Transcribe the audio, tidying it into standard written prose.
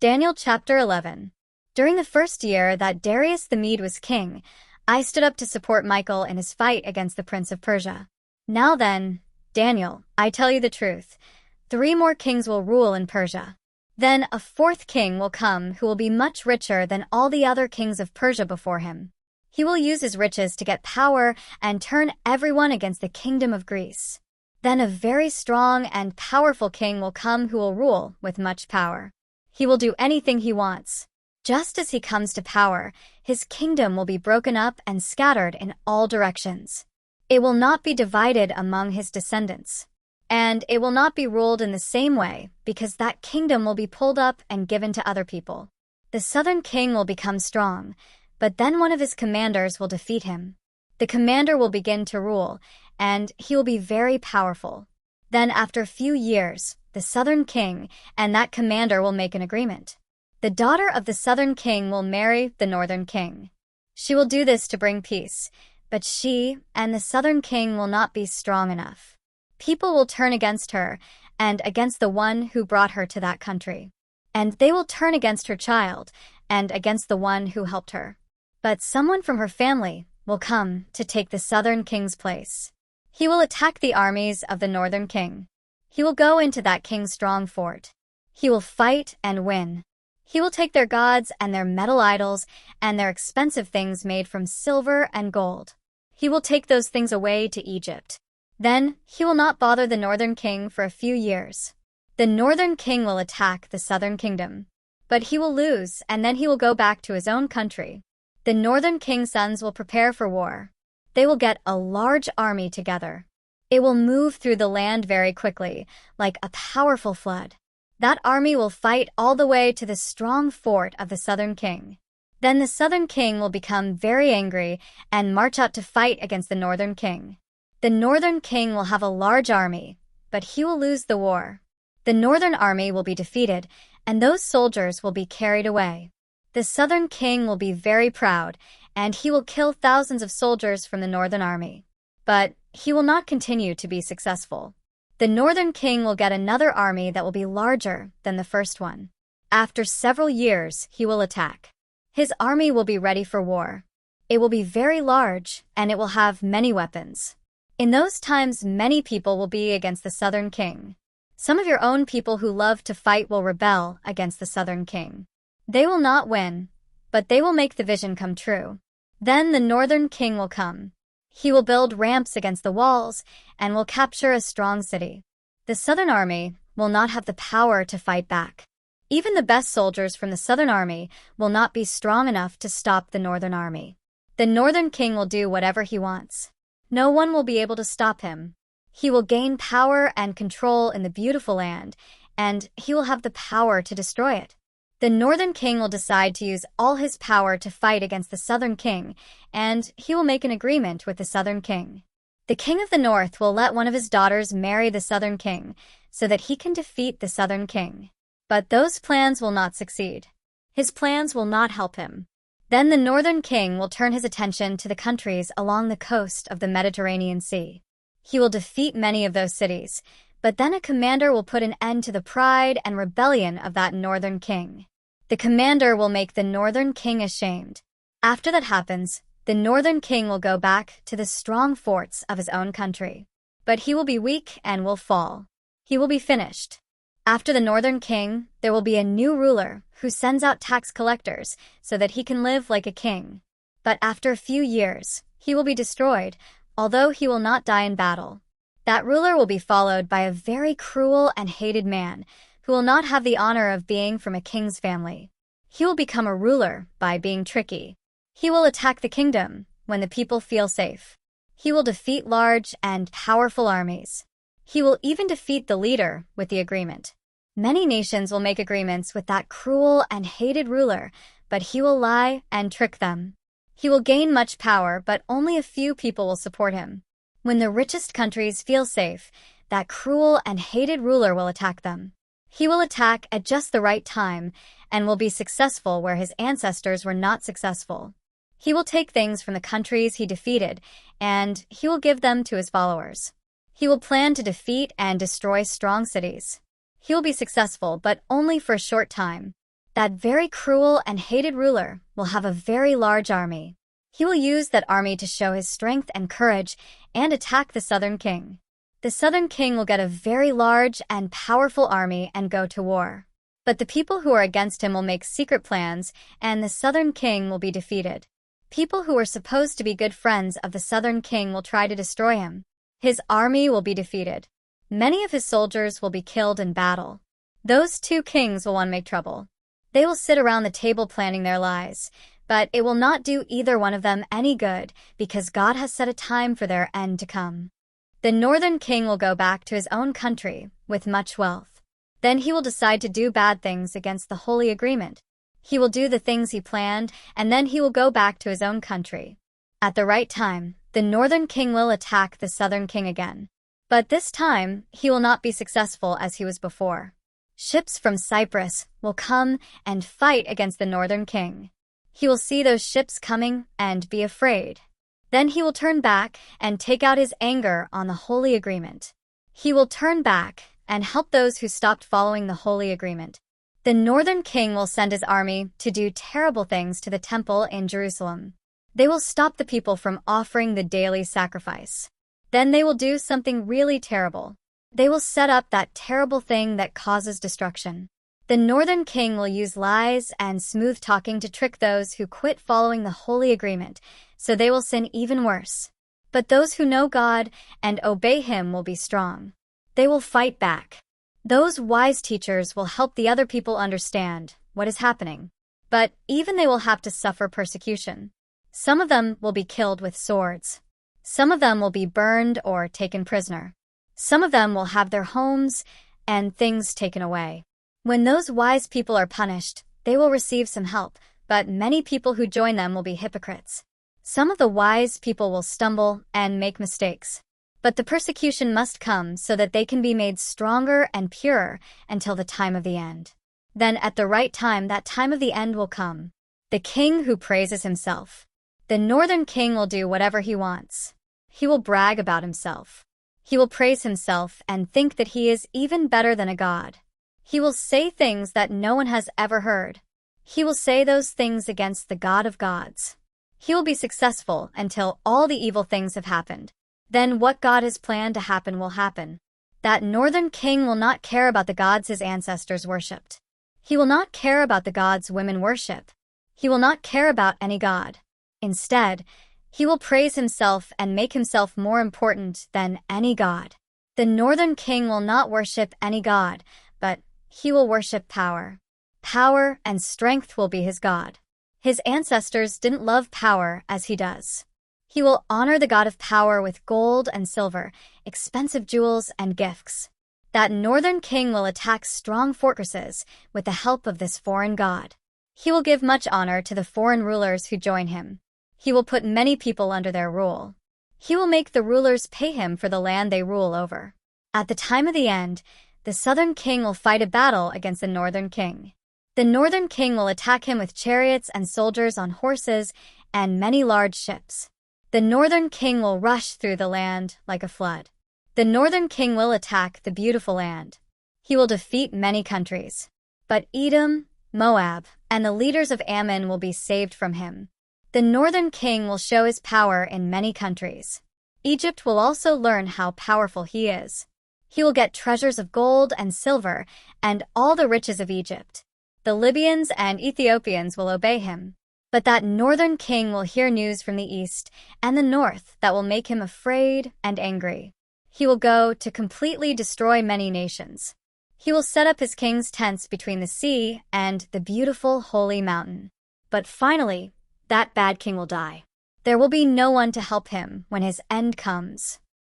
Daniel chapter 11. During the first year that Darius the Mede was king, I stood up to support Michael in his fight against the prince of Persia. Now then, Daniel, I tell you the truth. 3 more kings will rule in Persia. Then a 4th king will come who will be much richer than all the other kings of Persia before him. He will use his riches to get power and turn everyone against the kingdom of Greece. Then a very strong and powerful king will come who will rule with much power. He will do anything he wants. Just as he comes to power, his kingdom will be broken up and scattered in all directions. It will not be divided among his descendants. And it will not be ruled in the same way, because that kingdom will be pulled up and given to other people. The southern king will become strong, but then one of his commanders will defeat him. The commander will begin to rule, and he will be very powerful. Then after a few years, the southern king and that commander will make an agreement. The daughter of the southern king will marry the northern king. She will do this to bring peace, but she and the southern king will not be strong enough. People will turn against her and against the one who brought her to that country. And they will turn against her child and against the one who helped her. But someone from her family will come to take the southern king's place. He will attack the armies of the northern king. He will go into that king's strong fort. He will fight and win. He will take their gods and their metal idols and their expensive things made from silver and gold. He will take those things away to Egypt. Then he will not bother the northern king for a few years. The northern king will attack the southern kingdom. But he will lose, and then he will go back to his own country. The northern king's sons will prepare for war. They will get a large army together. It will move through the land very quickly, like a powerful flood. That army will fight all the way to the strong fort of the southern king. Then the southern king will become very angry and march out to fight against the northern king. The northern king will have a large army, but he will lose the war. The northern army will be defeated, and those soldiers will be carried away. The southern king will be very proud, and he will kill thousands of soldiers from the northern army. But he will not continue to be successful. The northern king will get another army that will be larger than the first one. After several years, he will attack. His army will be ready for war. It will be very large, and it will have many weapons. In those times, many people will be against the southern king. Some of your own people who love to fight will rebel against the southern king. They will not win, but they will make the vision come true. Then the northern king will come. He will build ramps against the walls and will capture a strong city. The southern army will not have the power to fight back. Even the best soldiers from the southern army will not be strong enough to stop the northern army. The northern king will do whatever he wants. No one will be able to stop him. He will gain power and control in the beautiful land, and he will have the power to destroy it. The northern king will decide to use all his power to fight against the southern king, and he will make an agreement with the southern king. The king of the north will let one of his daughters marry the southern king so that he can defeat the southern king. But those plans will not succeed. His plans will not help him. Then the northern king will turn his attention to the countries along the coast of the Mediterranean Sea. He will defeat many of those cities, but then a commander will put an end to the pride and rebellion of that northern king. The commander will make the northern king ashamed. After that happens, the northern king will go back to the strong forts of his own country. But he will be weak and will fall. He will be finished. After the northern king, there will be a new ruler who sends out tax collectors so that he can live like a king. But after a few years, he will be destroyed, although he will not die in battle. That ruler will be followed by a very cruel and hated man who will not have the honor of being from a king's family. He will become a ruler by being tricky. He will attack the kingdom when the people feel safe. He will defeat large and powerful armies. He will even defeat the leader with the agreement. Many nations will make agreements with that cruel and hated ruler, but he will lie and trick them. He will gain much power, but only a few people will support him. When the richest countries feel safe, that cruel and hated ruler will attack them. He will attack at just the right time and will be successful where his ancestors were not successful. He will take things from the countries he defeated, and he will give them to his followers. He will plan to defeat and destroy strong cities. He will be successful, but only for a short time. That very cruel and hated ruler will have a very large army. He will use that army to show his strength and courage and attack the southern king. The southern king will get a very large and powerful army and go to war. But the people who are against him will make secret plans, and the southern king will be defeated. People who are supposed to be good friends of the southern king will try to destroy him. His army will be defeated. Many of his soldiers will be killed in battle. Those two kings will want to make trouble. They will sit around the table planning their lies, but it will not do either one of them any good because God has set a time for their end to come. The northern king will go back to his own country with much wealth. Then he will decide to do bad things against the holy agreement. He will do the things he planned, and then he will go back to his own country. At the right time, the northern king will attack the southern king again. But this time, he will not be successful as he was before. Ships from Cyprus will come and fight against the northern king. He will see those ships coming and be afraid. Then he will turn back and take out his anger on the holy agreement. He will turn back and help those who stopped following the holy agreement. The northern king will send his army to do terrible things to the temple in Jerusalem. They will stop the people from offering the daily sacrifice. Then they will do something really terrible. They will set up that terrible thing that causes destruction. The northern king will use lies and smooth talking to trick those who quit following the holy agreement, so they will sin even worse. But those who know God and obey him will be strong. They will fight back. Those wise teachers will help the other people understand what is happening. But even they will have to suffer persecution. Some of them will be killed with swords. Some of them will be burned or taken prisoner. Some of them will have their homes and things taken away. When those wise people are punished, they will receive some help, but many people who join them will be hypocrites. Some of the wise people will stumble and make mistakes. But the persecution must come so that they can be made stronger and purer until the time of the end. Then at the right time, that time of the end will come. The king who praises himself. The northern king will do whatever he wants. He will brag about himself. He will praise himself and think that he is even better than a god. He will say things that no one has ever heard. He will say those things against the God of gods. He will be successful until all the evil things have happened. Then what God has planned to happen will happen. That northern king will not care about the gods his ancestors worshipped. He will not care about the gods women worship. He will not care about any god. Instead, he will praise himself and make himself more important than any god. The northern king will not worship any god, but he will worship power. Power and strength will be his god. His ancestors didn't love power as he does. He will honor the god of power with gold and silver, expensive jewels and gifts. That northern king will attack strong fortresses with the help of this foreign god. He will give much honor to the foreign rulers who join him. He will put many people under their rule. He will make the rulers pay him for the land they rule over. At the time of the end, the southern king will fight a battle against the northern king. The northern king will attack him with chariots and soldiers on horses and many large ships. The northern king will rush through the land like a flood. The northern king will attack the beautiful land. He will defeat many countries. But Edom, Moab, and the leaders of Ammon will be saved from him. The northern king will show his power in many countries. Egypt will also learn how powerful he is. He will get treasures of gold and silver and all the riches of Egypt. The Libyans and Ethiopians will obey him. But that northern king will hear news from the east and the north that will make him afraid and angry. He will go to completely destroy many nations. He will set up his king's tents between the sea and the beautiful holy mountain. But finally, that bad king will die. There will be no one to help him when his end comes.